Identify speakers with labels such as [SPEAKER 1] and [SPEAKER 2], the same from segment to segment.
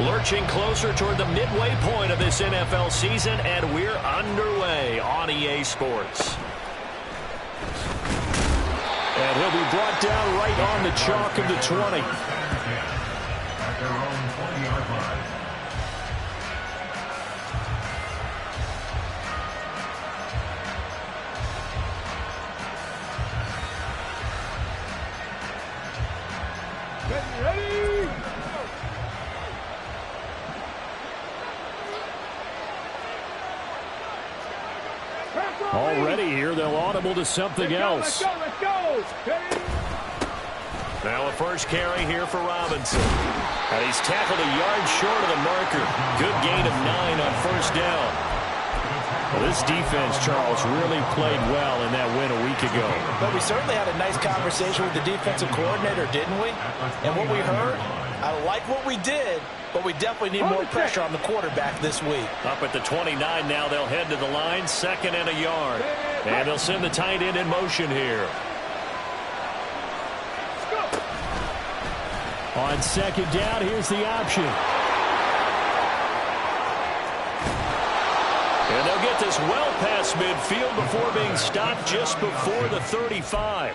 [SPEAKER 1] Lurching closer toward the midway point of this NFL season, and we're underway on EA Sports. And he'll be brought down right on the chalk of the 20.
[SPEAKER 2] At their own 20-yard line.
[SPEAKER 3] Ready?
[SPEAKER 1] Already here, they'll audible to something else.
[SPEAKER 3] Let's go.
[SPEAKER 1] Now a first carry here for Robinson. And he's tackled a yard short of the marker. Good gain of 9 on first down. Well, this defense, Charles, really played well in that win a week ago.
[SPEAKER 4] But we certainly had a nice conversation with the defensive coordinator, didn't we? And what we heard, I like what we did, but we definitely need more pressure on the quarterback this week.
[SPEAKER 1] Up at the 29 now, they'll head to the line, 2nd and a yard. And they'll send the tight end in motion here. On 2nd down, here's the option. And they'll get this well past midfield before being stopped just before the 35.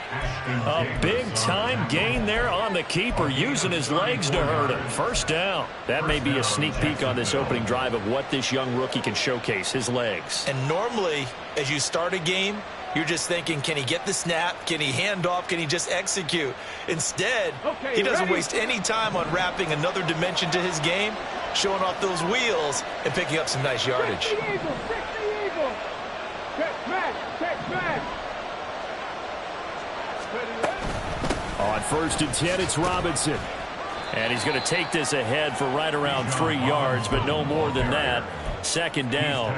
[SPEAKER 1] A big-time gain there on the keeper, using his legs to hurt him. First down. That may be a sneak peek on this opening drive of what this young rookie can showcase, his legs.
[SPEAKER 4] And normally, as you start a game, you're just thinking, can he get the snap? Can he hand off? Can he just execute? Instead, he doesn't waste any time on wrapping another dimension to his game, showing off those wheels, and picking up some nice yardage.
[SPEAKER 1] On 1st and 10, it's Robinson. And he's going to take this ahead for right around 3 yards, but no more than that. 2nd down.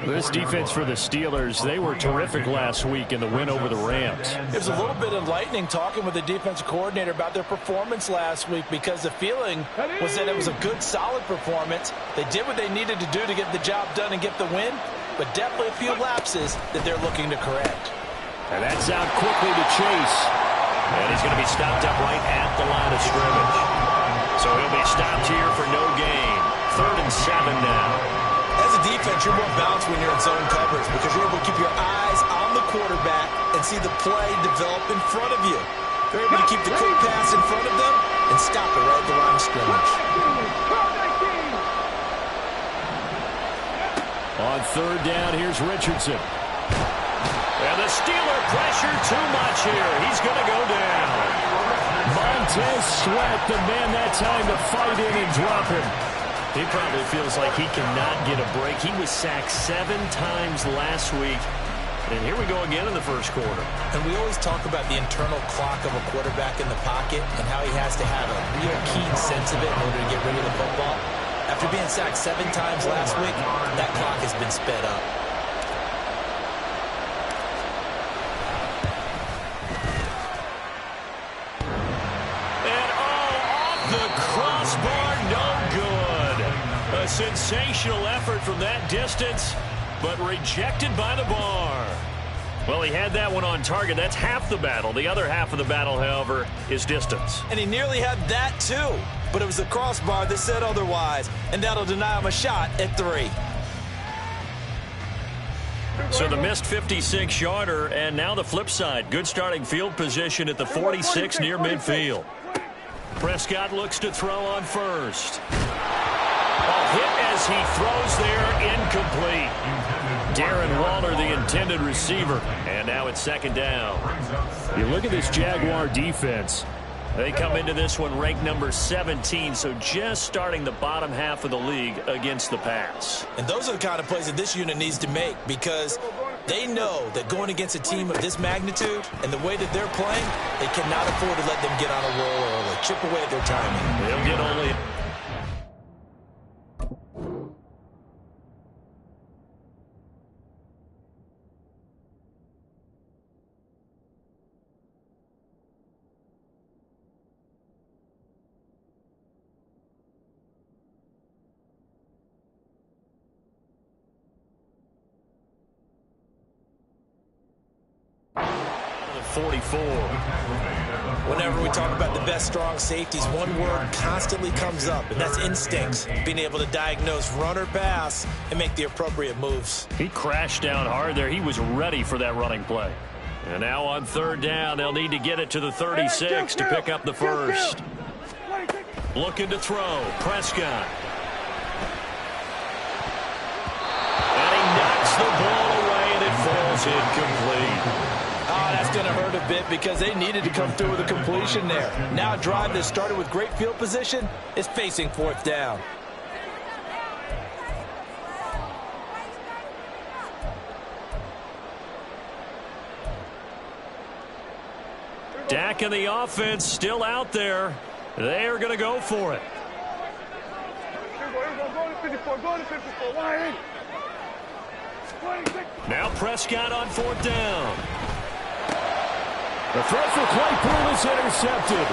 [SPEAKER 1] This defense for the Steelers, they were terrific last week in the win over the Rams.
[SPEAKER 4] It was a little bit enlightening talking with the defensive coordinator about their performance last week, because the feeling was that it was a good, solid performance. They did what they needed to do to get the job done and get the win, but definitely a few lapses that they're looking to correct.
[SPEAKER 1] And that's out quickly to Chase. And he's going to be stopped up right at the line of scrimmage. So he'll be stopped here for no gain. 3rd and 7 now.
[SPEAKER 4] As a defense, you're more balanced when you're in zone coverage because you're able to keep your eyes on the quarterback and see the play develop in front of you. They're able to keep the quick pass in front of them and stop it right at the line of scrimmage.
[SPEAKER 1] On 3rd down, here's Richardson. And the Steeler pressure too much here. He's going to go down. Montez Sweat, the man that time to fight in and drop him. He probably feels like he cannot get a break. He was sacked 7 times last week. And here we go again in the first quarter.
[SPEAKER 4] And we always talk about the internal clock of a quarterback in the pocket and how he has to have a real keen sense of it in order to get rid of the football. After being sacked 7 times last week, that clock has been sped up.
[SPEAKER 1] And off the crossbar, no good. A sensational effort from that distance, but rejected by the bar. Well, he had that one on target. That's half the battle. The other half of the battle, however, is distance.
[SPEAKER 4] And he nearly had that, too. But it was the crossbar that said otherwise, and that'll deny him a shot at 3.
[SPEAKER 1] So the missed 56-yarder, and now the flip side. Good starting field position at the 46 near midfield. Prescott looks to throw on first. A hit as he throws there, incomplete. Darren Waller, the intended receiver. And now it's 2nd down. You look at this Jaguar defense. They come into this one ranked number 17, so just starting the bottom half of the league against the pass.
[SPEAKER 4] And those are the kind of plays that this unit needs to make, because they know that going against a team of this magnitude and the way that they're playing, they cannot afford to let them get on a roll early, chip away at their timing.
[SPEAKER 1] They'll get only... 44.
[SPEAKER 4] Whenever we talk about the best strong safeties, one word constantly comes up, and that's instincts. Being able to diagnose run or pass and make the appropriate moves.
[SPEAKER 1] He crashed down hard there. He was ready for that running play. And now on third down, they'll need to get it to the 36 to pick up the first. Looking to throw. Prescott. And he knocks the ball away, and it falls incomplete.
[SPEAKER 4] Oh, that's going to hurt a bit because they needed to come through with a completion there. Now a drive that started with great field position is facing fourth down.
[SPEAKER 1] Dak and the offense still out there. They are going to go for it. Now Prescott on fourth down. The throw for Claypool is intercepted.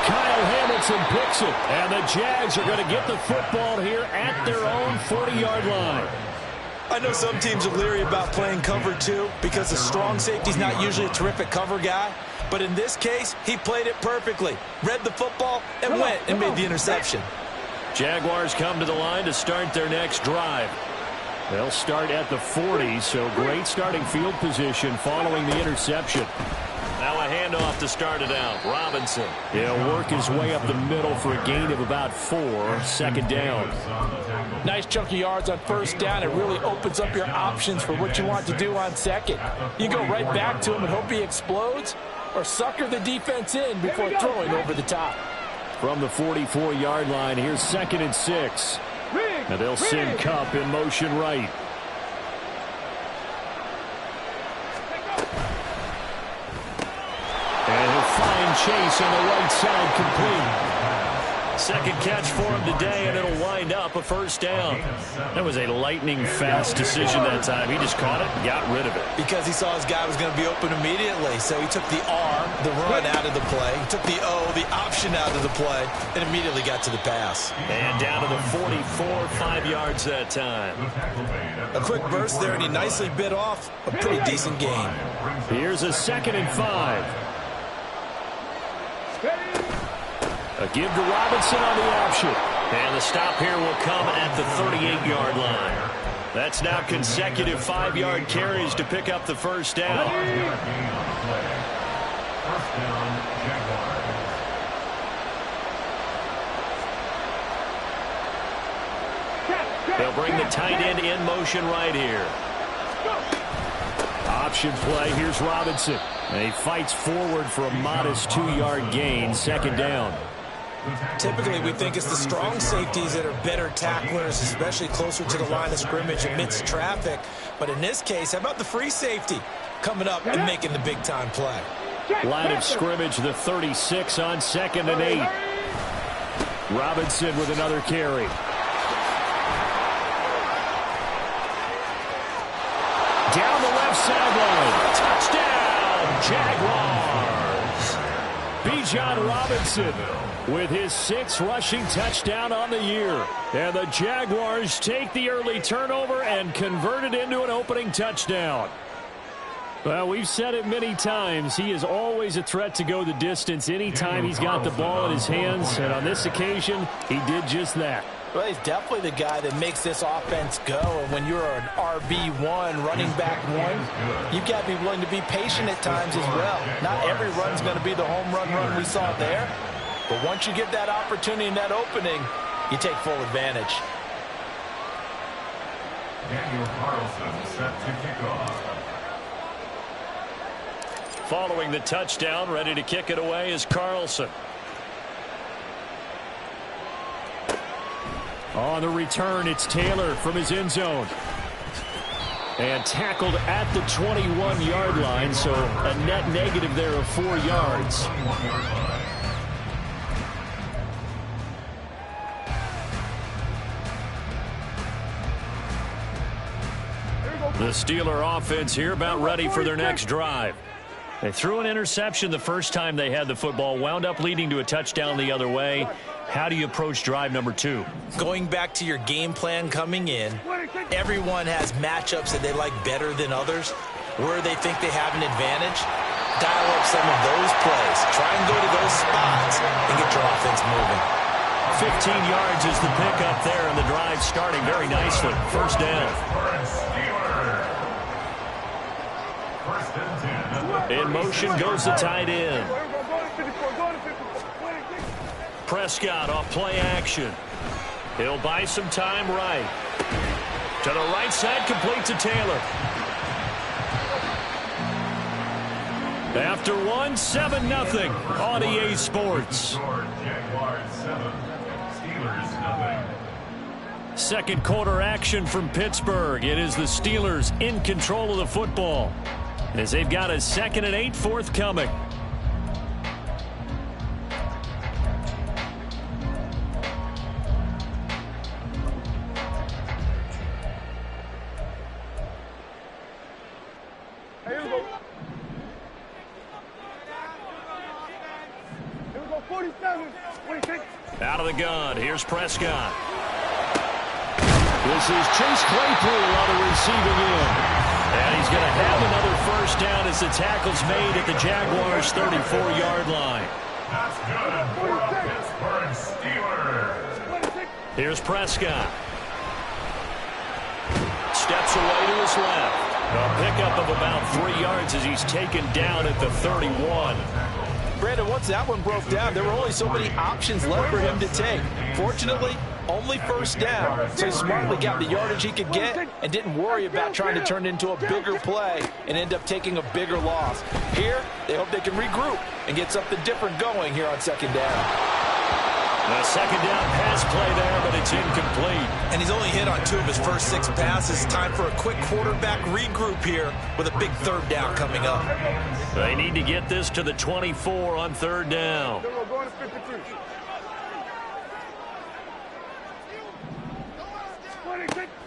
[SPEAKER 1] Kyle Hamilton picks it, and the Jags are going to get the football here at their own 40-yard line.
[SPEAKER 4] I know some teams are leery about playing cover two because the strong safety's not usually a terrific cover guy. But in this case, he played it perfectly. Read the football and went and made the interception.
[SPEAKER 1] Jaguars come to the line to start their next drive. They'll start at the 40, so great starting field position following the interception. Now a handoff to start it out. Robinson. He'll work his way up the middle for a gain of about 4. Second down.
[SPEAKER 4] Nice chunk of yards on first down. It really opens up your options for what you want to do on second. You go right back to him and hope he explodes, or sucker the defense in before throwing over the top.
[SPEAKER 1] From the 44-yard line, here's 2nd and 6. And they'll send Kupp in motion right. And he'll find Chase on the right side complete. Second catch for him today, and it'll wind up a first down. That was a lightning-fast decision that time. He just caught it and got rid of it.
[SPEAKER 4] Because he saw his guy was going to be open immediately, so he took the R, the run out of the play. He took the O, the option out of the play, and immediately got to the pass.
[SPEAKER 1] And down to the 44, 5 yards that time.
[SPEAKER 4] A quick burst there, and he nicely bit off a pretty decent gain.
[SPEAKER 1] Here's a 2nd and 5. A give to Robinson on the option. And the stop here will come at the 38-yard line. That's now consecutive 5-yard carries to pick up the first down. They'll bring the tight end in motion right here. Option play. Here's Robinson. And he fights forward for a modest 2-yard gain. Second down.
[SPEAKER 4] Typically, we think it's the strong safeties that are better tacklers, especially closer to the line of scrimmage amidst traffic. But in this case, how about the free safety coming up and making the big-time play?
[SPEAKER 1] Line of scrimmage, the 36 on 2nd and 8. Robinson with another carry. Down the left sideline. Touchdown, Jaguars. Bijan Robinson with his 6th rushing touchdown on the year. And the Jaguars take the early turnover and convert it into an opening touchdown. Well, we've said it many times. He is always a threat to go the distance anytime he's got the ball in his hands. And on this occasion, he did just that.
[SPEAKER 4] Well, he's definitely the guy that makes this offense go. And when you're an RB1, running back one, you've got to be willing to be patient at times as well. Not every run's going to be the home run we saw there. But once you get that opportunity and that opening, you take full advantage.
[SPEAKER 2] Daniel Carlson set to kick off.
[SPEAKER 1] Following the touchdown, ready to kick it away is Carlson. On the return, it's Taylor from his end zone. And tackled at the 21-yard line, so a net negative there of 4 yards. The Steeler offense here about ready for their next drive. They threw an interception the first time they had the football, wound up leading to a touchdown the other way. How do you approach drive number 2?
[SPEAKER 4] Going back to your game plan coming in, everyone has matchups that they like better than others, where they think they have an advantage. dial up some of those plays. Try and go to those spots and get your offense moving.
[SPEAKER 1] 15 yards is the pickup there, and the drive starting very nicely. First down. In motion goes the tight end. Prescott off play action. He'll buy some time right. To the right side, complete to Taylor. After 7-0 on EA Sports.
[SPEAKER 2] Jaguars 7, Steelers 0.
[SPEAKER 1] Second quarter action from Pittsburgh. It is the Steelers in control of the football as they've got a 2nd and 8 forthcoming. Out of the gun, here's Prescott. This is Chase Claypool on the receiving end. And he's going to have another first down as the tackle's made at the Jaguars' 34-yard line.
[SPEAKER 2] That's good for the Pittsburgh Steelers.
[SPEAKER 1] Here's Prescott. Steps away to his left. A pickup of about 3 yards as he's taken down at the 31.
[SPEAKER 4] Brandon, once that one broke down, there were only so many options left for him to take. Fortunately, only first down, so he smartly got the yardage he could get and didn't worry about trying to turn it into a bigger play and end up taking a bigger loss. Here, they hope they can regroup and get something different going here on second down.
[SPEAKER 1] The second down pass play there, but it's incomplete.
[SPEAKER 4] And he's only hit on 2 of his first 6 passes. Time for a quick quarterback regroup here with a big third down coming up.
[SPEAKER 1] They need to get this to the 24 on third down.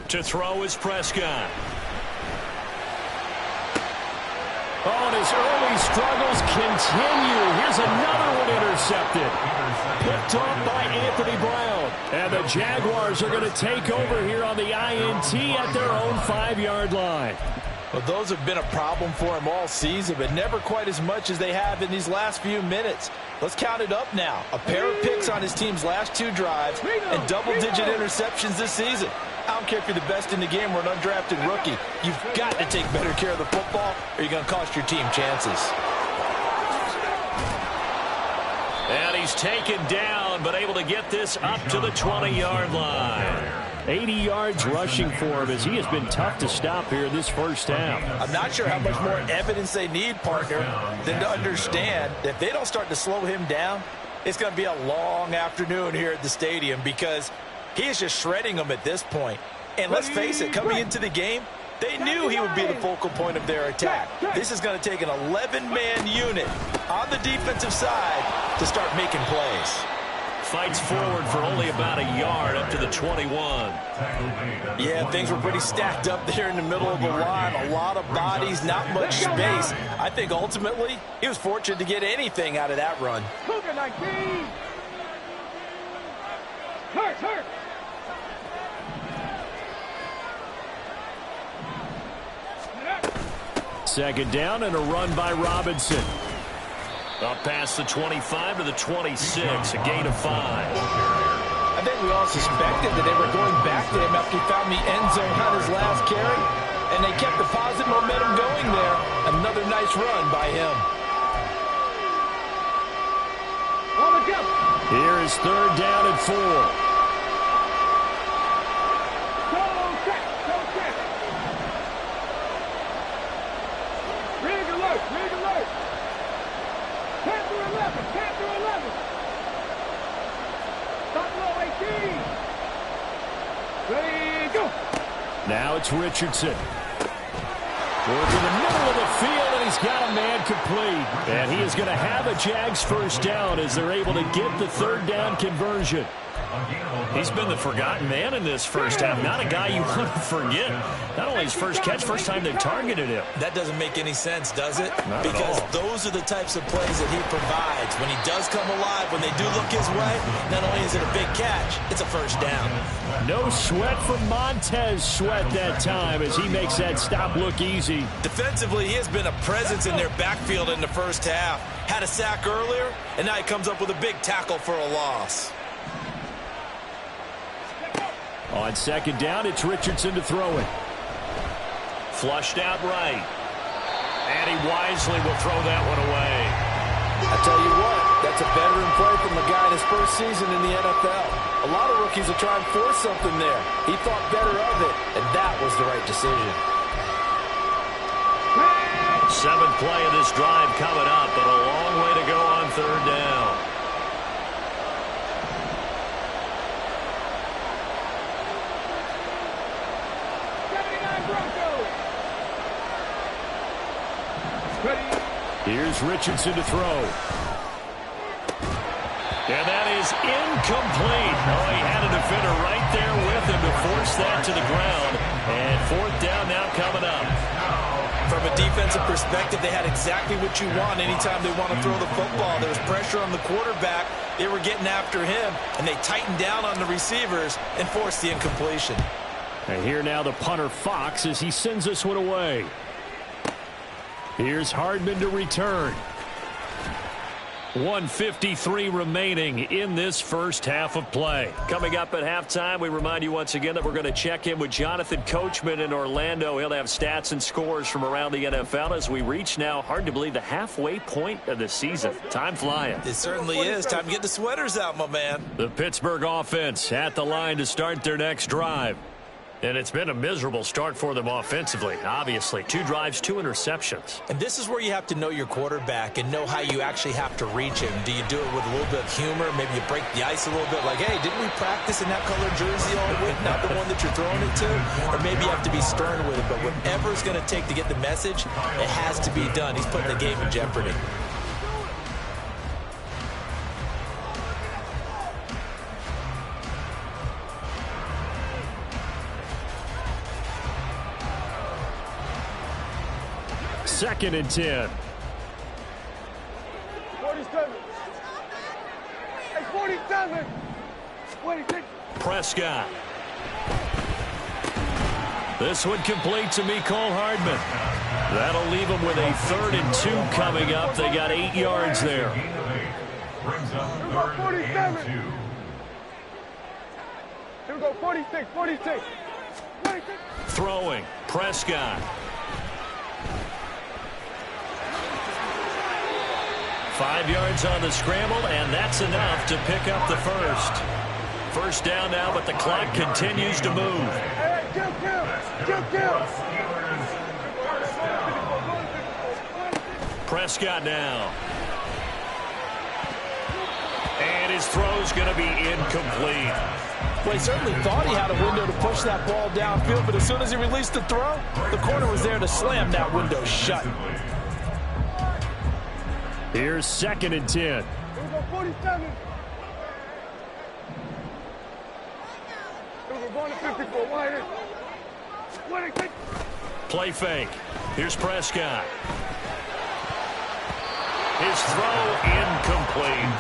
[SPEAKER 1] To throw is Prescott. Oh, and his early struggles continue. Here's another one intercepted. Picked off by Anthony Brown. And the Jaguars are going to take over here on the INT at their own 5-yard line.
[SPEAKER 4] Well, those have been a problem for him all season, but never quite as much as they have in these last few minutes. Let's count it up now. A pair of picks on his team's last 2 drives and double-digit interceptions this season. I don't care if you're the best in the game or an undrafted rookie. You've got to take better care of the football or you're going to cost your team chances.
[SPEAKER 1] And he's taken down, but able to get this up to the 20-yard line. 80 yards rushing for him as he has been tough to stop here in this first half.
[SPEAKER 4] I'm not sure how much more evidence they need, partner, than to understand that if they don't start to slow him down, it's going to be a long afternoon here at the stadium because he is just shredding them at this point. And let's face it, coming into the game, they knew he would be the focal point of their attack. This is going to take an 11-man unit on the defensive side to start making plays.
[SPEAKER 1] Fights forward for only about a yard up to the 21.
[SPEAKER 4] Yeah, things were pretty stacked up there in the middle of the line. A lot of bodies, not much space. I think ultimately he was fortunate to get anything out of that run.
[SPEAKER 3] Hurt.
[SPEAKER 1] Second down and a run by Robinson. Up past the 25 to the 26, a gain of 5.
[SPEAKER 4] I think we all suspected that they were going back to him after he found the end zone on his last carry, and they kept the positive momentum going there. Another nice run by him.
[SPEAKER 1] Here is third down and 4. Now it's Richardson. Towards the middle of the field, and he's got a man complete. And he is going to have a Jags first down as they're able to get the third down conversion. He's been the forgotten man in this first half. Not a guy you want to forget. Not only his first catch, first time they've targeted him.
[SPEAKER 4] That doesn't make any sense, does it?
[SPEAKER 1] Not
[SPEAKER 4] because
[SPEAKER 1] at all.
[SPEAKER 4] Those are the types of plays that he provides. When he does come alive, when they do look his way, not only is it a big catch, it's a first down.
[SPEAKER 1] No sweat from Montez Sweat that time as he makes that stop look easy.
[SPEAKER 4] Defensively, he has been a presence in their backfield in the first half. Had a sack earlier, and now he comes up with a big tackle for a loss.
[SPEAKER 1] On second down, it's Richardson to throw it. Flushed out right. And he wisely will throw that one away.
[SPEAKER 3] I tell you what, that's a veteran play from a guy in his first season in the NFL. A lot of rookies will try and force something there. He thought better of it, and that was the right decision.
[SPEAKER 1] Seventh play of this drive coming up, but a long way to go on third down. Here's Richardson to throw. And that is incomplete. Oh, he had a defender right there with him to force that to the ground. And fourth down now coming up.
[SPEAKER 4] From a defensive perspective, they had exactly what you want anytime they want to throw the football. There was pressure on the quarterback. They were getting after him, and they tightened down on the receivers and forced the incompletion.
[SPEAKER 1] And here now the punter Fox as he sends this one away. Here's Hardman to return. 1:53 remaining in this first half of play. Coming up at halftime, we remind you once again that we're going to check in with Jonathan Coachman in Orlando. He'll have stats and scores from around the NFL as we reach now, hard to believe, the halfway point of the season. Time flying.
[SPEAKER 4] It certainly is. Time to get the sweaters out, my man.
[SPEAKER 1] The Pittsburgh offense at the line to start their next drive. And it's been a miserable start for them offensively, obviously. 2 drives, 2 interceptions.
[SPEAKER 4] And this is where you have to know your quarterback and know how you actually have to reach him. Do you do it with a little bit of humor? Maybe you break the ice a little bit like, hey, didn't we practice in that color jersey all week, not the one that you're throwing it to? Or maybe you have to be stern with it. But whatever it's going to take to get the message, it has to be done. He's putting the game in jeopardy.
[SPEAKER 1] Second and 10.
[SPEAKER 5] 47. Hey, 47. 26.
[SPEAKER 1] Prescott. This one complete to Mecole Hardman. That'll leave them with a 3rd and 2 coming up. They got 8 yards there.
[SPEAKER 2] Brings up 3rd and 2.
[SPEAKER 5] Here we go, 46, 46. 46.
[SPEAKER 1] Throwing. Prescott. 5 yards on the scramble, and that's enough to pick up the first. First down now, but the clock continues to move.
[SPEAKER 5] Hey, kill.
[SPEAKER 1] Prescott now. And his throw's going to be incomplete.
[SPEAKER 3] Well, he certainly thought he had a window to push that ball downfield, but as soon as he released the throw, the corner was there to slam that window shut.
[SPEAKER 1] Here's 2nd and 10.
[SPEAKER 5] Here we go, 47. Here we go, going to 54. Wide. 26.
[SPEAKER 1] Play fake. Here's Prescott. His throw incomplete.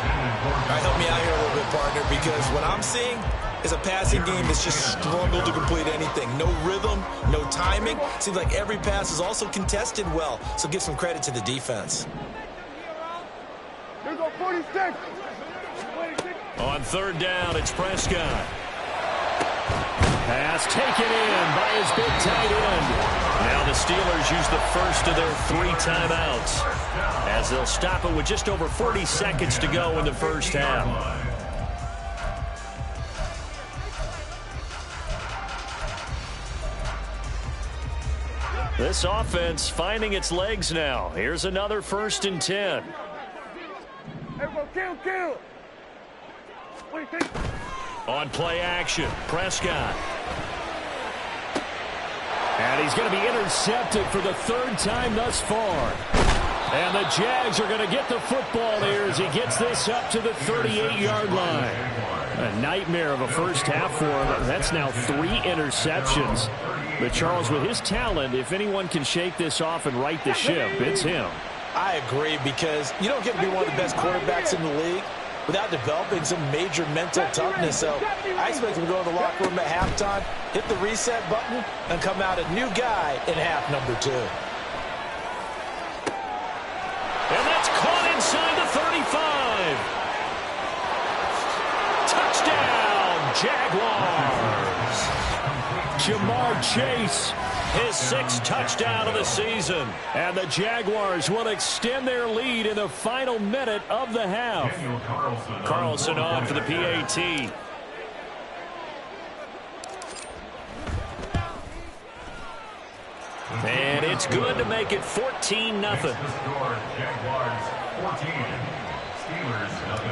[SPEAKER 4] All right, help me out here a little bit, partner, because what I'm seeing is a passing game that's just struggled to complete anything. No rhythm, no timing. Seems like every pass is also contested well, so give some credit to the defense.
[SPEAKER 5] Here we go, 46. 26.
[SPEAKER 1] On 3rd down, it's Prescott. Pass taken in by his big tight end. Now the Steelers use the first of their 3 timeouts as they'll stop it with just over 40 seconds to go in the first half. This offense finding its legs now. Here's another 1st and 10.
[SPEAKER 5] Here we go, kill. 26.
[SPEAKER 1] On play action, Prescott. And he's going to be intercepted for the 3rd time thus far. And the Jags are going to get the football here as he gets this up to the 38-yard line. A nightmare of a first half for him. That's now 3 interceptions. But Charles, with his talent, if anyone can shake this off and right the ship, it's him.
[SPEAKER 4] I agree, because you don't get to be one of the best quarterbacks in the league without developing some major mental toughness. So I expect him to go to the locker room at halftime, hit the reset button, and come out a new guy in half number 2.
[SPEAKER 1] And that's caught inside the 35. Touchdown, Jaguars. Jamar Chase, his 6th touchdown of the season. And the Jaguars will extend their lead in the final minute of the half. Carlson on for the PAT. And it's good to make it 14-0.
[SPEAKER 2] Jaguars 14, Steelers 0.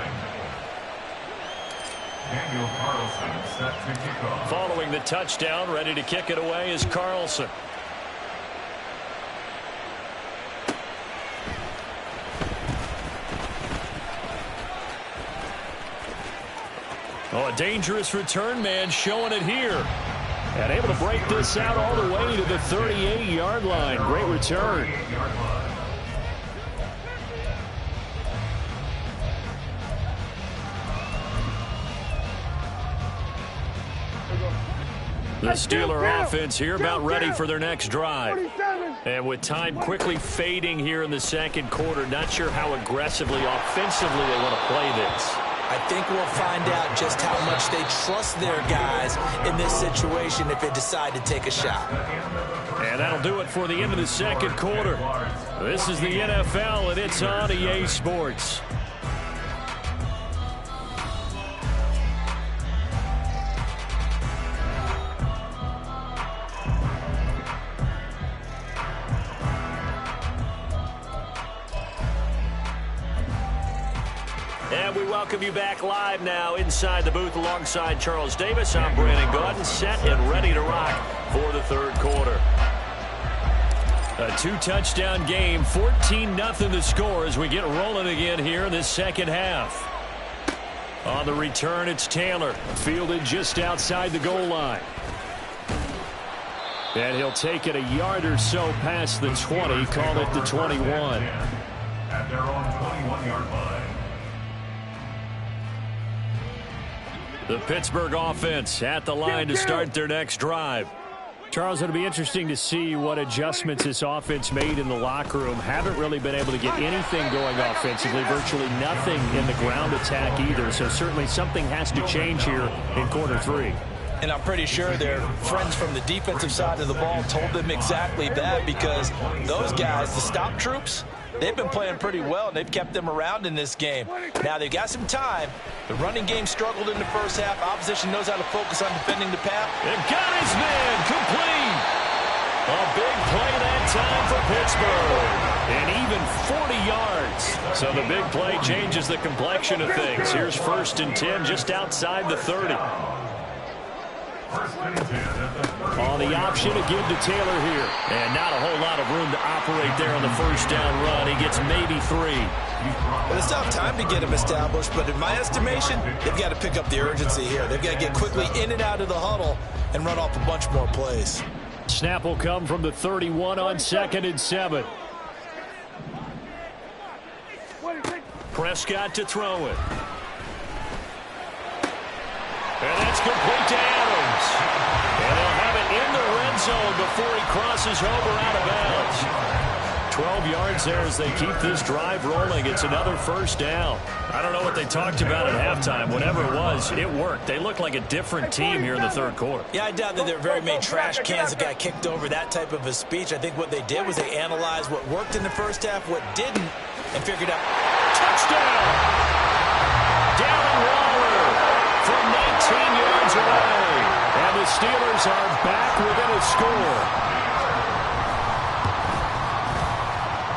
[SPEAKER 2] Daniel Carlson set to kick off.
[SPEAKER 1] Following the touchdown, ready to kick it away is Carlson. Oh, a dangerous return man showing it here. And able to break this out all the way to the 38-yard line. Great return. The Steeler offense here about ready for their next drive. And with time quickly fading here in the second quarter, not sure how aggressively, offensively they want to play this.
[SPEAKER 4] I think we'll find out just how much they trust their guys in this situation if they decide to take a shot.
[SPEAKER 1] And that'll do it for the end of the second quarter. This is the NFL, and it's on EA Sports. And we welcome you back live now inside the booth alongside Charles Davis. I'm Brandon Gaudin, set and ready to rock for the third quarter. A 2-touchdown game, 14-0 the score as we get rolling again here in this second half. On the return, it's Taylor, fielded just outside the goal line. And he'll take it a yard or so past the 20, call it the 21.
[SPEAKER 2] At their own 21-yard line.
[SPEAKER 1] The Pittsburgh offense at the line to start their next drive. Charles, it'll be interesting to see what adjustments this offense made in the locker room. Haven't really been able to get anything going offensively, virtually nothing in the ground attack either. So certainly something has to change here in quarter 3.
[SPEAKER 4] And I'm pretty sure their friends from the defensive side of the ball told them exactly that, because those guys, the stop troops, they've been playing pretty well, and they've kept them around in this game. Now, they've got some time. The running game struggled in the first half. Opposition knows how to focus on defending the pass.
[SPEAKER 1] They've got his man complete. A big play that time for Pittsburgh. And even 40 yards. So the big play changes the complexion of things. Here's 1st and 10 just outside the 30. On the option to give to Taylor here. And not a whole lot of room to operate there on the first down run. He gets maybe 3.
[SPEAKER 4] Well, it's tough time to get him established, but in my estimation, they've got to pick up the urgency here. They've got to get quickly in and out of the huddle and run off a bunch more plays.
[SPEAKER 1] Snap will come from the 31 on 2nd and 7. Prescott to throw it. And that's complete to Adams. And they'll have it in the red zone before he crosses over out of bounds. 12 yards there as they keep this drive rolling. It's another first down. I don't know what they talked about at halftime. Whatever it was, it worked. They look like a different team here in the third quarter.
[SPEAKER 4] Yeah, I doubt that there are very many trash cans that got kicked over that type of a speech. I think what they did was they analyzed what worked in the first half, what didn't, and figured out.
[SPEAKER 1] Touchdown! Darren Waller from 19 yards away. And the Steelers are back within a score.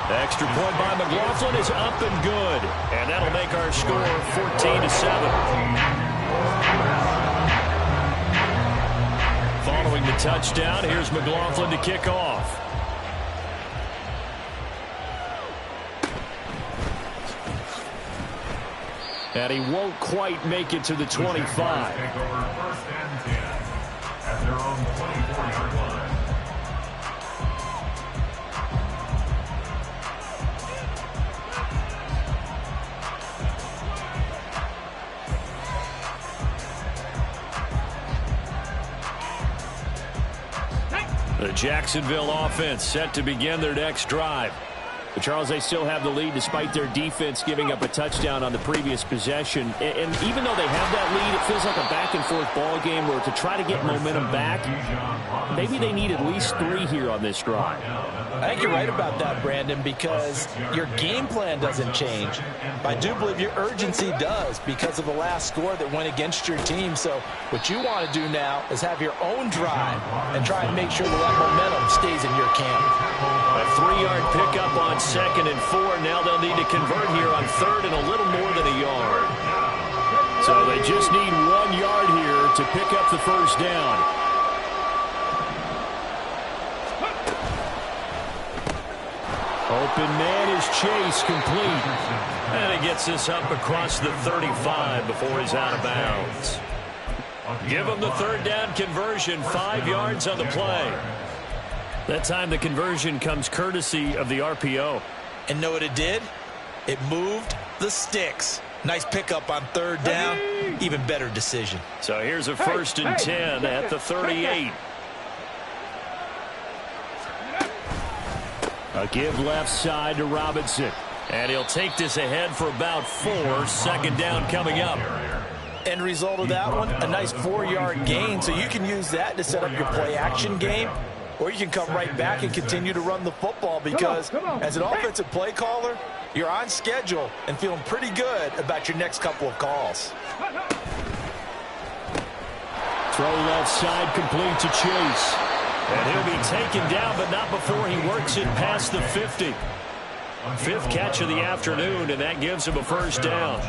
[SPEAKER 1] The extra point by McLaughlin is up and good. And that'll make our score 14-7. Following the touchdown, here's McLaughlin to kick off. And he won't quite make it to the 25.
[SPEAKER 2] Take over 1st and 10 at their own 24-yard line.
[SPEAKER 1] The Jacksonville offense set to begin their next drive. But Charles, they still have the lead despite their defense giving up a touchdown on the previous possession. And even though they have that lead, it feels like a back-and-forth ball game where to try to get momentum back, maybe they need at least 3 here on this drive.
[SPEAKER 3] I think you're right about that, Brandon, because your game plan doesn't change. I do believe your urgency does because of the last score that went against your team. So what you want to do now is have your own drive and try and make sure that momentum stays in your camp.
[SPEAKER 1] A 3-yard pickup on 2nd and 4. Now they'll need to convert here on 3rd and a little more than a yard. So they just need 1 yard here to pick up the first down. Open man is Chase, complete. And he gets this up across the 35 before he's out of bounds. Give him the 3rd down conversion, 5 yards on the play. That time the conversion comes courtesy of the RPO.
[SPEAKER 3] And know what it did? It moved the sticks. Nice pickup on 3rd down. Even better decision.
[SPEAKER 1] So here's a 1st and 10 at the 38. A give left side to Robinson. And he'll take this ahead for about 4. 2nd down coming up.
[SPEAKER 3] End result of that one, a nice 4-yard gain. So you can use that to set up your play-action game. Or you can come right back and continue to run the football because as an offensive play caller, you're on schedule and feeling pretty good about your next couple of calls.
[SPEAKER 1] Throw left side complete to Chase. And he'll be taken down, but not before he works it past the 50. 5th catch of the afternoon, and that gives him a 1st down.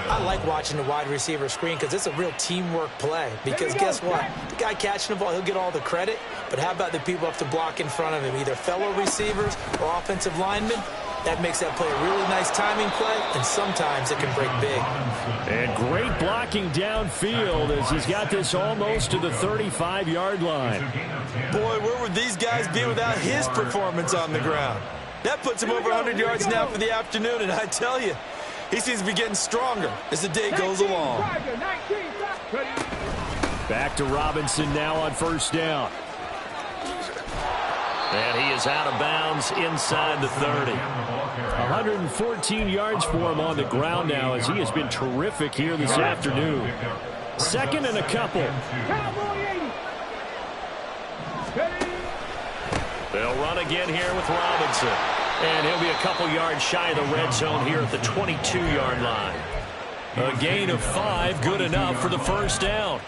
[SPEAKER 3] I like watching the wide receiver screen because it's a real teamwork play. Because guess what? The guy catching the ball, he'll get all the credit. But how about the people up to block in front of him, either fellow receivers or offensive linemen? That makes that play a really nice timing play, and sometimes it can break big.
[SPEAKER 1] And great blocking downfield as he's got this almost to the 35-yard line.
[SPEAKER 3] Boy, where would these guys be without his performance on the ground? That puts him over 100 yards now for the afternoon, and I tell you, he seems to be getting stronger as the day goes along.
[SPEAKER 1] Back to Robinson now on 1st down. And he is out of bounds inside the 30. 114 yards for him on the ground now as he has been terrific here this afternoon. 2nd and a couple. They'll run again here with Robinson. And he'll be a couple yards shy of the red zone here at the 22-yard line. A gain of 5, good enough for the 1st down.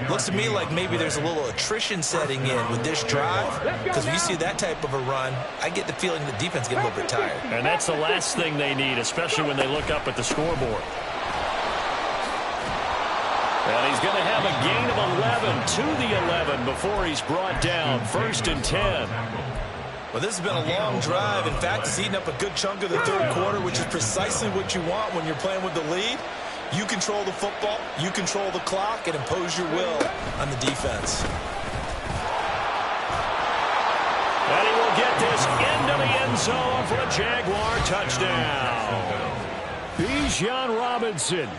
[SPEAKER 3] Looks to me like maybe there's a little attrition setting in with this drive. Because when you see that type of a run, I get the feeling the defense gets a little bit tired.
[SPEAKER 1] And that's the last thing they need, especially when they look up at the scoreboard. And he's going to have a gain of 11 to the 11 before he's brought down. 1st and 10.
[SPEAKER 3] Well, this has been a long drive. In fact, it's eaten up a good chunk of the 3rd quarter, which is precisely what you want when you're playing with the lead. You control the football, you control the clock, and impose your will on the defense.
[SPEAKER 1] And he will get this into the end zone for a Jaguar touchdown. Bijan Robinson,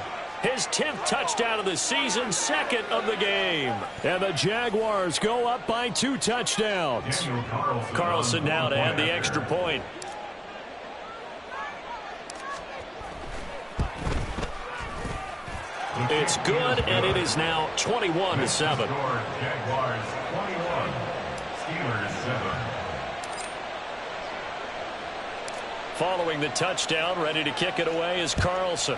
[SPEAKER 1] his 10th touchdown of the season, 2nd of the game. And the Jaguars go up by 2 touchdowns. Carlson now to add the extra point. It's good, and it is now 21-7.
[SPEAKER 2] Jaguars 21, Steelers 7.
[SPEAKER 1] Following the touchdown, ready to kick it away is Carlson.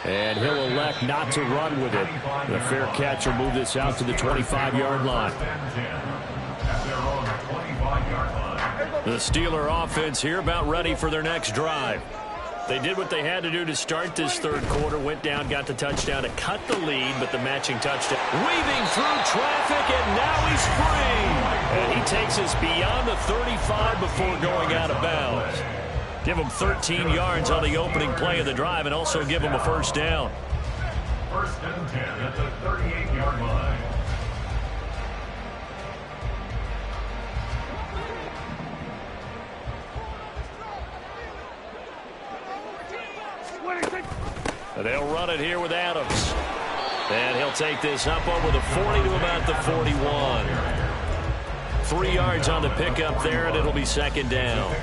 [SPEAKER 1] And he'll elect not to run with it. The fair catch will move this out to the 25-yard line. The Steeler offense here about ready for their next drive. They did what they had to do to start this 3rd quarter, went down, got the touchdown to cut the lead, but the matching touchdown. Weaving through traffic, and now he's free. And he takes us beyond the 35 before going out of bounds. Give them 13 yards on the opening play of the drive and also give them a first down.
[SPEAKER 2] First and 10 at the 38-yard line.
[SPEAKER 1] And they'll run it here with Adams. And he'll take this up over the 40 to about the 41. 3 yards on the pickup there, and it'll be second down.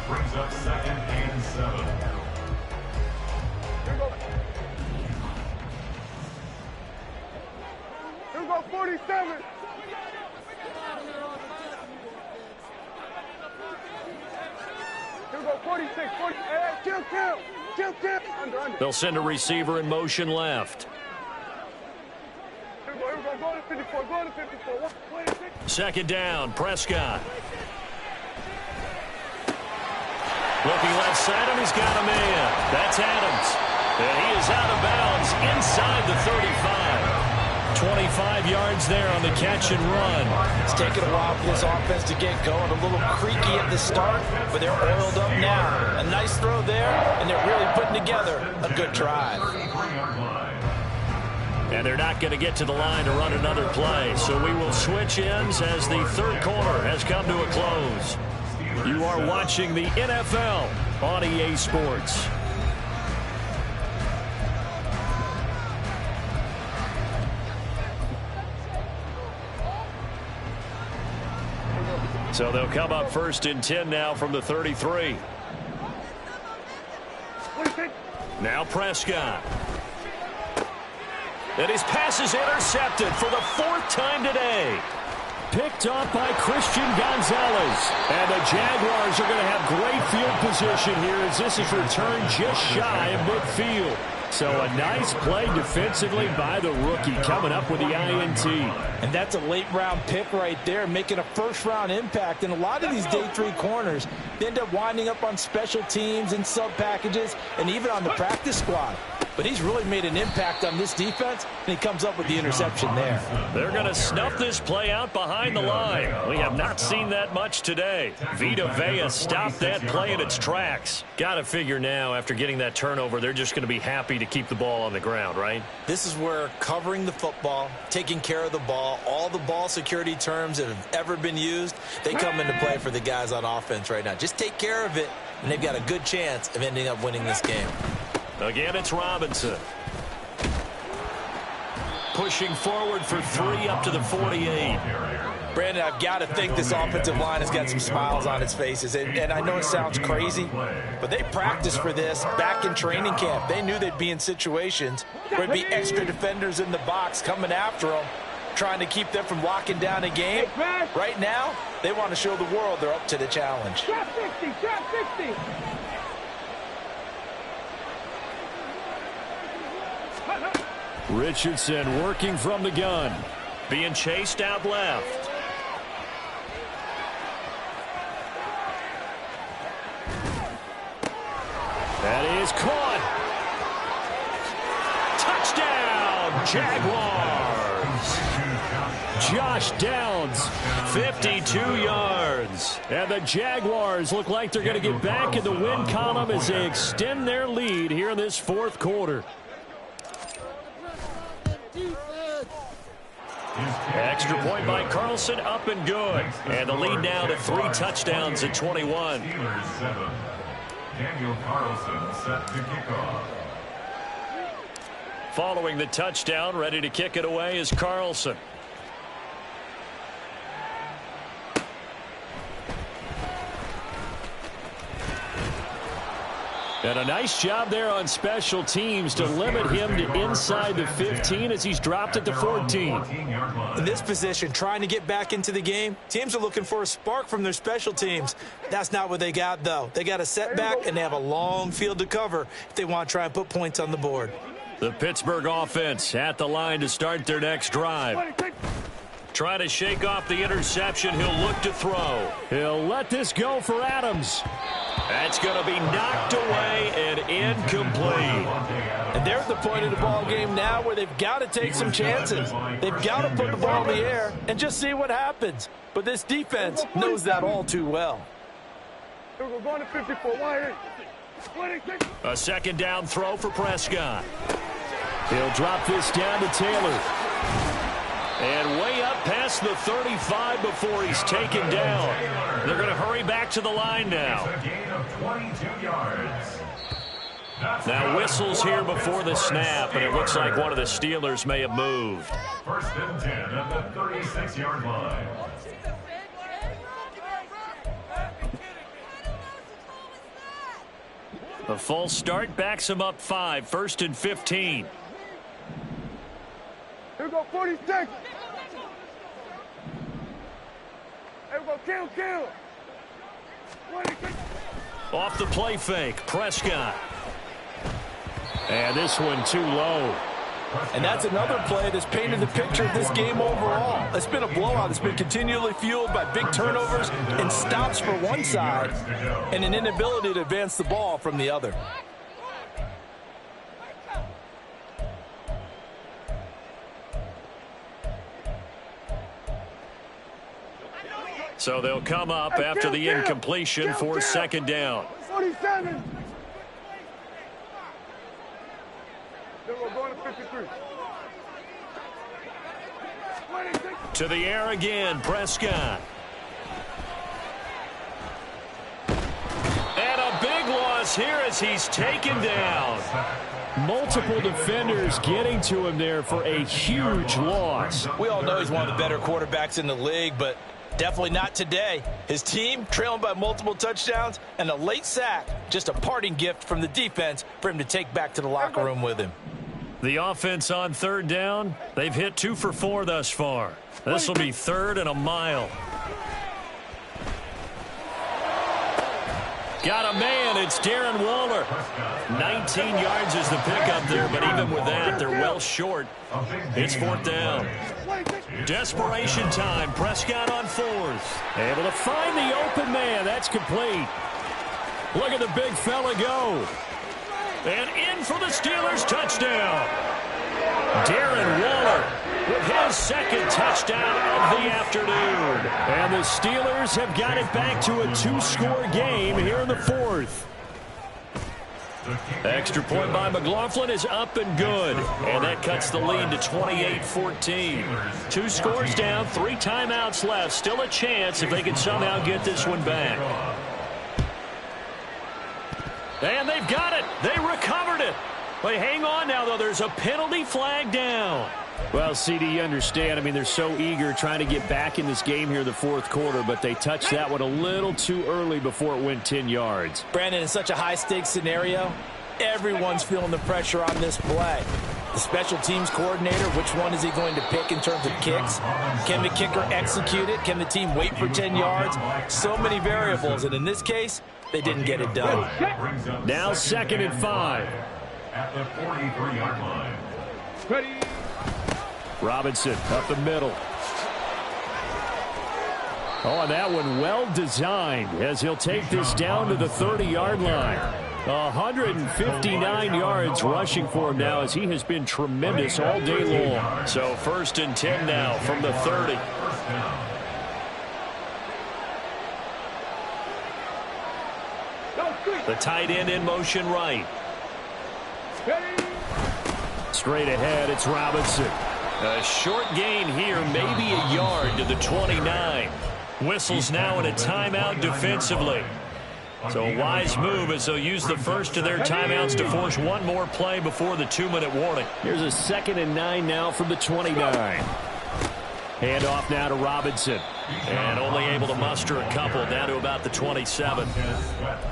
[SPEAKER 2] Brings up second and 7.
[SPEAKER 5] Here we go, 47. Here we go, 46, 40. Hey, kill. Under.
[SPEAKER 1] They'll send a receiver in motion left.
[SPEAKER 5] Here we go, go to 54, go to 54. 26.
[SPEAKER 1] Second down, Prescott. Looking left side, and he's got a man. That's Adams. And he is out of bounds inside the 35. 25 yards there on the catch and run.
[SPEAKER 3] It's taken a while for this offense to get going. A little creaky at the start, but they're oiled up now. A nice throw there, and they're really putting together a good drive.
[SPEAKER 1] And they're not going to get to the line to run another play. So we will switch ends as the third quarter has come to a close. You are watching the NFL on EA Sports. So they'll come up first and 10 now from the 33. Now Prescott. And his pass is intercepted for the 4th time today. Picked up by Christian Gonzalez. And the Jaguars are going to have great field position here as this is returned just shy of midfield. So a nice play defensively by the rookie coming up with the INT.
[SPEAKER 3] And that's a late-round pick right there, making a first-round impact. And a lot of these day 3 corners, they end up winding up on special teams and sub-packages and even on the practice squad. But he's really made an impact on this defense, and he comes up with the interception there.
[SPEAKER 1] They're going to snuff this play out behind the line. We have not seen that much today. Vita Vea stopped that play in its tracks. Got to figure now, after getting that turnover, they're just going to be happy to keep the ball on the ground, right?
[SPEAKER 3] This is where covering the football, taking care of the ball, all the ball security terms that have ever been used, they come into play for the guys on offense right now. Just take care of it, and they've got a good chance of ending up winning this game.
[SPEAKER 1] Again, it's Robinson. Pushing forward for 3 up to the 48.
[SPEAKER 3] Brandon, I've got to think this offensive line has got some smiles on its faces. And I know it sounds crazy, but they practiced for this back in training camp. They knew they'd be in situations where there'd be extra defenders in the box coming after them, trying to keep them from locking down a game. Right now, they want to show the world they're up to the challenge.
[SPEAKER 5] Trap 60, trap 60.
[SPEAKER 1] Richardson working from the gun. Being chased out left. That is caught. Touchdown, Jaguars. Josh Downs, 52 yards. And the Jaguars look like they're going to get back in the win column as they extend their lead here in this 4th quarter. Extra point by Carlson, up and good. And the lead now to 3 touchdowns at 21.
[SPEAKER 2] Steelers 7. Daniel Carlson set to kick off.
[SPEAKER 1] Following the touchdown, ready to kick it away is Carlson. And a nice job there on special teams to limit him to inside the 15 as he's dropped at the 14.
[SPEAKER 3] In this position, trying to get back into the game, teams are looking for a spark from their special teams. That's not what they got, though. They got a setback, and they have a long field to cover if they want to try and put points on the board.
[SPEAKER 1] The Pittsburgh offense at the line to start their next drive. Trying to shake off the interception. He'll look to throw. He'll let this go for Adams. That's going to be knocked away and incomplete.
[SPEAKER 3] And they're at the point of the ball game now where they've got to take some chances. They've got to put the ball in the air and just see what happens. But this defense knows that all too well.
[SPEAKER 5] Here we go, going to 54. 1-8.
[SPEAKER 1] A second down throw for Prescott. He'll drop this down to Taylor. And way up past the 35 before he's taken down. They're going to hurry back to the line now.
[SPEAKER 2] A gain of 22 yards.
[SPEAKER 1] Now whistles here before the snap, and it looks like one of the Steelers may have moved.
[SPEAKER 2] First and 10 at the 36-yard line.
[SPEAKER 1] A false start backs him up 5. First and 15.
[SPEAKER 5] Here we go, 46. Here we go, kill. 26.
[SPEAKER 1] Off the play fake, Prescott. And this one too low.
[SPEAKER 4] And that's another play that's painted the picture of this game overall. It's been a blowout. It's been continually fueled by big turnovers and stops for one side and an inability to advance the ball from the other.
[SPEAKER 1] So they'll come up after the incompletion for second down.
[SPEAKER 5] 47. Then we're going to 53. 26.
[SPEAKER 1] To the air again, Prescott. And a big loss here as he's taken down. Multiple defenders getting to him there for a huge loss.
[SPEAKER 4] We all know he's one of the better quarterbacks in the league, but definitely not today. His team trailing by multiple touchdowns and a late sack. Just a parting gift from the defense for him to take back to the locker room with him.
[SPEAKER 1] The offense on third down, they've hit 2 for 4 thus far. This will be 3rd and a mile. Got a man, it's Darren Waller. 19 yards is the pickup there, but even with that, they're well short. It's 4th down. Desperation time, Prescott on 4th. Able to find the open man, that's complete. Look at the big fella go. And in for the Steelers touchdown. Darren Waller with his second touchdown of the afternoon. And the Steelers have got it back to a 2-score game here in the 4th. Extra point by McLaughlin is up and good. And that cuts the lead to 28-14. 2 scores down, 3 timeouts left. Still a chance if they can somehow get this one back. And they've got it. They recovered it. They hang on now, though. There's a penalty flag down.
[SPEAKER 6] Well, CD, you understand. I mean, they're so eager trying to get back in this game here in the 4th quarter, but they touched that one a little too early before it went 10 yards.
[SPEAKER 4] Brandon, in such a high-stakes scenario, everyone's feeling the pressure on this play. The special teams coordinator, which one is he going to pick in terms of kicks? Can the kicker execute it? Can the team wait for 10 yards? So many variables, and in this case, they didn't get it done.
[SPEAKER 6] Now 2nd and 5.
[SPEAKER 2] At the 43-yard line.
[SPEAKER 5] Ready.
[SPEAKER 6] Robinson up the middle. Oh, and that one well designed as he'll take this down to the 30-yard line. 159 yards rushing for him now as he has been tremendous all day long.
[SPEAKER 1] So 1st and 10 now from the 30. The tight end in motion right.
[SPEAKER 6] Straight ahead, it's Robinson.
[SPEAKER 1] A short gain here, maybe a yard to the 29. Whistles now in a timeout defensively. So a wise move as they'll use the first of their timeouts to force one more play before the 2-minute warning.
[SPEAKER 6] Here's a 2nd and 9 now from the 29. Handoff now to Robinson.
[SPEAKER 1] And only able to muster a couple down to about the 27.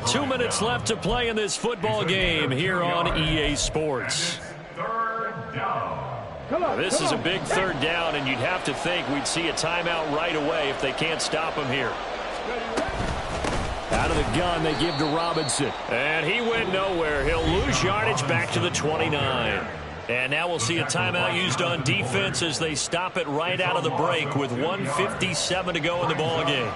[SPEAKER 1] 2 minutes left to play in this football game here on EA Sports. This is a big 3rd down, and you'd have to think we'd see a timeout right away if they can't stop him here.
[SPEAKER 6] Out of the gun, they give to Robinson.
[SPEAKER 1] And he went nowhere. He'll lose yardage back to the 29. And now we'll see a timeout used on defense as they stop it right out of the break with 1:57 to go in the ballgame.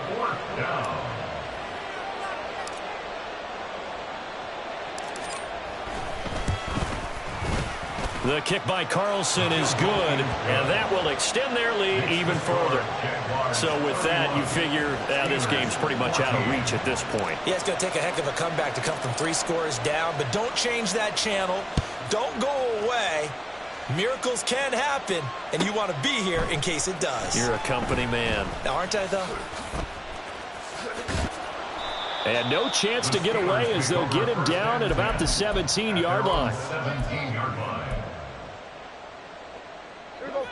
[SPEAKER 1] The kick by Carlson is good, and that will extend their lead even further. So with that, you figure this game's pretty much out of reach at this point.
[SPEAKER 4] Yeah, it's going to take a heck of a comeback to come from 3 scores down, but don't change that channel. Don't go away. Miracles can happen, and you want to be here in case it does.
[SPEAKER 1] You're a company man.
[SPEAKER 4] Aren't I, though?
[SPEAKER 6] And no chance to get away as they'll get him down at about the 17-yard line.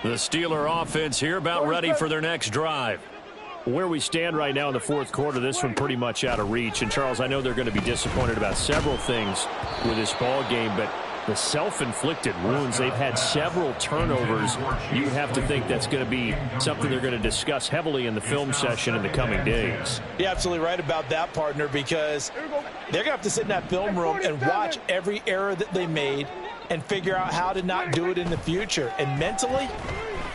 [SPEAKER 1] The Steeler offense here about ready for their next drive.
[SPEAKER 6] Where we stand right now in the fourth quarter, this one pretty much out of reach. And, Charles, I know they're going to be disappointed about several things with this ball game, but the self-inflicted wounds, they've had several turnovers. You have to think that's going to be something they're going to discuss heavily in the film session in the coming days.
[SPEAKER 4] You're absolutely right about that, partner, because they're going to have to sit in that film room and watch every error that they made and figure out how to not do it in the future. And mentally,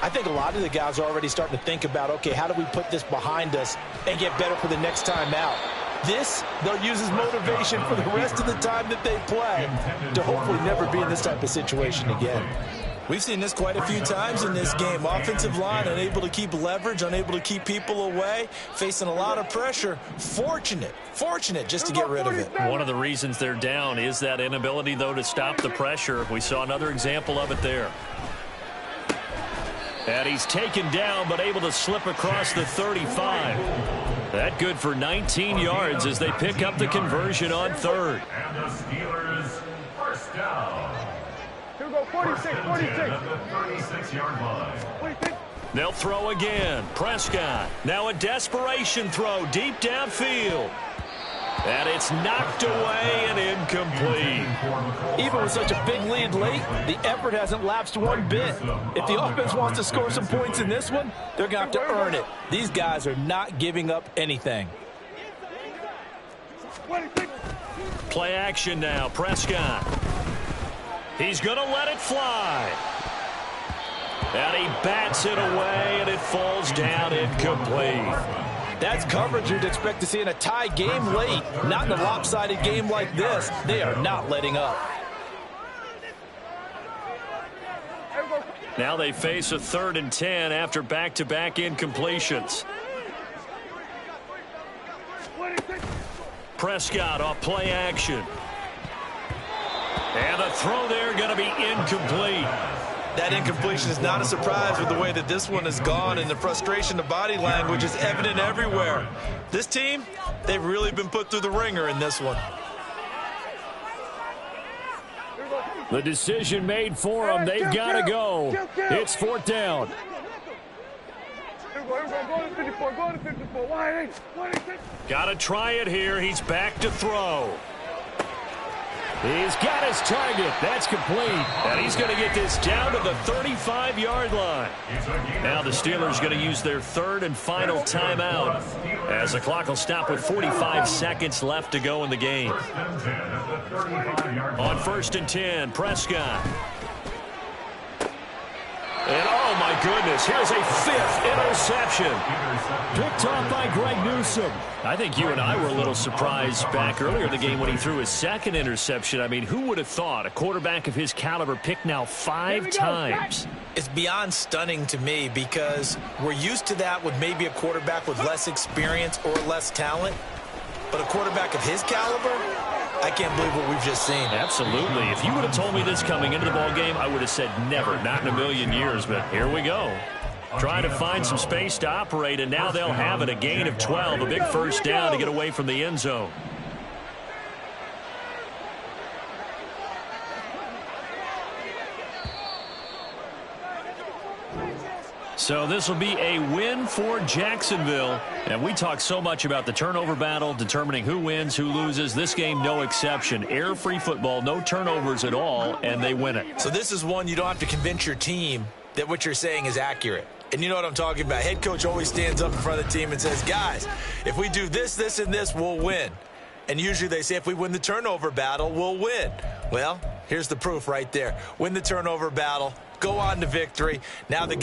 [SPEAKER 4] I think a lot of the guys are already starting to think about, okay, how do we put this behind us and get better for the next time out? This, they'll use as motivation for the rest of the time that they play to hopefully never be in this type of situation again. We've seen this quite a few times in this game. Offensive line unable to keep leverage, unable to keep people away, facing a lot of pressure. Fortunate just to get rid of it.
[SPEAKER 1] One of the reasons they're down is that inability, though, to stop the pressure. We saw another example of it there. And he's taken down, but able to slip across the 35. That good for 19 yards as they pick up the conversion on third.
[SPEAKER 2] And the Steelers first down.
[SPEAKER 5] Here we go, 46.
[SPEAKER 2] At the 36-yard line.
[SPEAKER 1] They'll throw again. Prescott. Now a desperation throw deep downfield. And it's knocked away and incomplete.
[SPEAKER 4] Even with such a big lead late, the effort hasn't lapsed one bit. If the offense wants to score some points in this one, they're going to have to earn it. These guys are not giving up anything.
[SPEAKER 1] Play action now. Prescott. He's going to let it fly. And he bats it away, and it falls down incomplete.
[SPEAKER 4] That's coverage you'd expect to see in a tie game late. Not in a lopsided game like this. They are not letting up.
[SPEAKER 1] Now they face a 3rd and 10 after back-to-back incompletions. Prescott off play action. And the throw there going to be incomplete.
[SPEAKER 4] That incompletion is not a surprise with the way that this one has gone, and the frustration of body language is evident everywhere. This team, they've really been put through the ringer in this one.
[SPEAKER 6] The decision made for them. They've got to go. It's 4th down.
[SPEAKER 5] Go to 54. Go to 54.
[SPEAKER 1] Got to try it here. He's back to throw.
[SPEAKER 6] He's got his target. That's complete.
[SPEAKER 1] And he's going to get this down to the 35-yard line. Now the Steelers going to use their 3rd and final timeout as the clock will stop with 45 seconds left to go in the game. On 1st and 10, Prescott. And oh my goodness, here's a 5th interception.
[SPEAKER 6] Picked off by Greg Newsome.
[SPEAKER 1] I think you and I were a little surprised back earlier in the game when he threw his 2nd interception. I mean, who would have thought a quarterback of his caliber picked now 5 times?
[SPEAKER 4] It's beyond stunning to me because we're used to that with maybe a quarterback with less experience or less talent. But a quarterback of his caliber, I can't believe what we've just seen.
[SPEAKER 1] Absolutely. If you would have told me this coming into the ball game, I would have said never, not in a million years. But here we go. Trying to find some space to operate, and now they'll have it. A gain of 12, a big first down to get away from the end zone. So this will be a win for Jacksonville. And we talk so much about the turnover battle, determining who wins, who loses. This game, no exception. Error-free football, no turnovers at all, and they win it.
[SPEAKER 4] So this is one you don't have to convince your team that what you're saying is accurate. And you know what I'm talking about. Head coach always stands up in front of the team and says, guys, if we do this, this, and this, we'll win. And usually they say if we win the turnover battle, we'll win. Well, here's the proof right there. Win the turnover battle, go on to victory. Now the